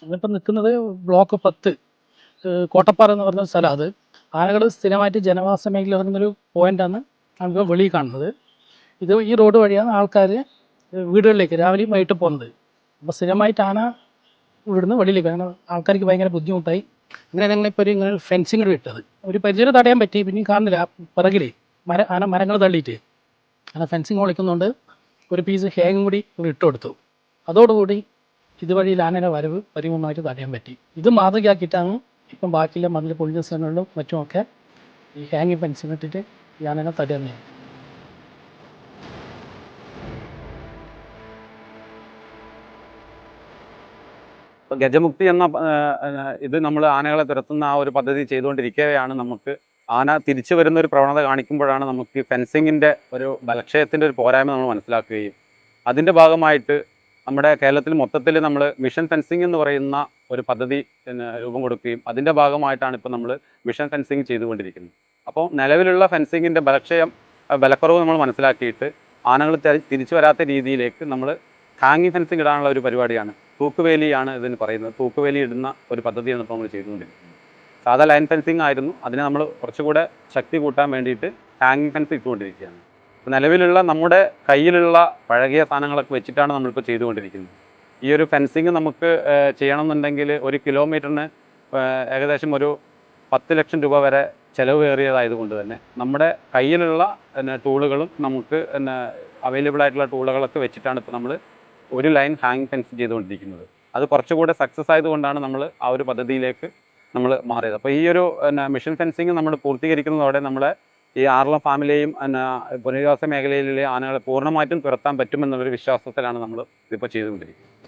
നമ്മളിപ്പോൾ നിൽക്കുന്നത് ബ്ലോക്ക് 10 കോട്ടപ്പാറ എന്ന് പറഞ്ഞ സ്ഥലം. അത് ആനകൾ സ്ഥിരമായിട്ട് ജനവാസ മേഖല ഇറങ്ങുന്നൊരു പോയിൻ്റാണ് നമുക്ക് വെളിയിൽ കാണുന്നത്. ഈ റോഡ് വഴിയാണ് ആൾക്കാർ വീടുകളിലേക്ക് രാവിലെയും വൈകിട്ട് പോകുന്നത്. അപ്പോൾ സ്ഥിരമായിട്ട് ആന ഇവിടുന്ന് വെളിയിലേക്ക്, കാരണം ആൾക്കാർക്ക് ഭയങ്കര ബുദ്ധിമുട്ടായി. ഇങ്ങനെ ഞങ്ങളിപ്പോൾ ഇങ്ങനെ ഫെൻസിങ് ഇട്ടത് ഒരു പരിചയം തടയാൻ പറ്റി. പിന്നെയും കാണുന്നില്ല പിറകിൽ ആന മരങ്ങൾ തള്ളിയിട്ട് ആന ഫെൻസിങ് പൊളിക്കുന്നുണ്ട്. ഒരു പീസ് ഹാങ്ങും കൂടി ഇട്ട് കൊടുത്തു. അതോടുകൂടി ഇതുവഴി ആനയുടെ വരവ് പരിപൂർണ്ണമായിട്ട് തടയാൻ പറ്റി. ഇത് മാതൃകയാക്കിയിട്ടാണ് ഇപ്പം ബാക്കിയുള്ള മതിൽ പൊളിഞ്ഞ സ്ഥലങ്ങളിലും മറ്റുമൊക്കെ ഈ ഹാങ്ങിങ് ഫെൻസിങ് ഇട്ടിട്ട് ഈ ആനനെ തടയുന്നത്. ഗജമുക്തി എന്ന ഇത് നമ്മൾ ആനകളെ തുരത്തുന്ന ആ ഒരു പദ്ധതി ചെയ്തുകൊണ്ടിരിക്കുകയാണ്. നമുക്ക് ആന തിരിച്ചു വരുന്ന ഒരു പ്രവണത കാണിക്കുമ്പോഴാണ് നമുക്ക് ഫെൻസിങ്ങിൻ്റെ ഒരു ബലക്ഷയത്തിൻ്റെ ഒരു പോരായ്മ നമ്മൾ മനസ്സിലാക്കുകയും അതിൻ്റെ ഭാഗമായിട്ട് നമ്മുടെ കേരളത്തിൽ മൊത്തത്തിൽ നമ്മൾ മിഷൻ ഫെൻസിങ് എന്ന് പറയുന്ന ഒരു പദ്ധതി രൂപം കൊടുക്കുകയും അതിൻ്റെ ഭാഗമായിട്ടാണ് ഇപ്പോൾ നമ്മൾ മിഷൻ ഫെൻസിങ് ചെയ്തുകൊണ്ടിരിക്കുന്നത്. അപ്പോൾ നിലവിലുള്ള ഫെൻസിങ്ങിൻ്റെ ബലക്കുറവ് നമ്മൾ മനസ്സിലാക്കിയിട്ട് ആനകൾ തിരിച്ചു വരാത്ത രീതിയിലേക്ക് നമ്മൾ ഹാങ്ങിങ് ഫെൻസിങ് ഇടാനുള്ള ഒരു പരിപാടിയാണ്. തൂക്കുവേലിയാണ് ഇതിന് പറയുന്നത്. തൂക്കുവേലി ഇടുന്ന ഒരു പദ്ധതിയാണ് ഇപ്പോൾ നമ്മൾ ചെയ്തുകൊണ്ടിരിക്കുന്നത്. സാധാ ലൈൻ ഫെൻസിങ് ആയിരുന്നു, അതിനെ നമ്മൾ കുറച്ചുകൂടെ ശക്തി കൂട്ടാൻ വേണ്ടിയിട്ട് ഹാങ്ങിങ് ഫെൻസ് ഇട്ടുകൊണ്ടിരിക്കുകയാണ്. നിലവിലുള്ള നമ്മുടെ കയ്യിലുള്ള പഴകിയ സാധനങ്ങളൊക്കെ വെച്ചിട്ടാണ് നമ്മളിപ്പോൾ ചെയ്തുകൊണ്ടിരിക്കുന്നത്. ഈ ഒരു ഫെൻസിങ് നമുക്ക് ചെയ്യണമെന്നുണ്ടെങ്കിൽ 1 കിലോമീറ്ററിന് ഏകദേശം ഒരു 10 ലക്ഷം രൂപ വരെ ചിലവേറിയതായതുകൊണ്ട് തന്നെ നമ്മുടെ കയ്യിലുള്ള ടൂളുകളും നമുക്ക് അവൈലബിൾ ആയിട്ടുള്ള ടൂളുകളൊക്കെ വെച്ചിട്ടാണ് ഇപ്പോൾ നമ്മൾ ഒരു ലൈൻ ഹാങ്ങിങ് ഫെൻസ് ചെയ്തുകൊണ്ടിരിക്കുന്നത്. അത് കുറച്ചുകൂടെ സക്സസ് ആയതുകൊണ്ടാണ് നമ്മൾ ആ ഒരു പദ്ധതിയിലേക്ക് നമ്മൾ മാറിയത്. അപ്പോൾ ഈ ഒരു മിഷൻ ഫെൻസിങ് നമ്മൾ പൂർത്തീകരിക്കുന്നതോടെ നമ്മളെ ഈ ആറളം ഫാമിലെയും പുനരധിവാസ മേഖലയിലെ ആനകളെ പൂർണ്ണമായിട്ടും തുരത്താൻ പറ്റുമെന്നുള്ളൊരു വിശ്വാസത്തിലാണ് നമ്മൾ ഇതിപ്പോൾ ചെയ്തുകൊണ്ടിരിക്കുന്നത്.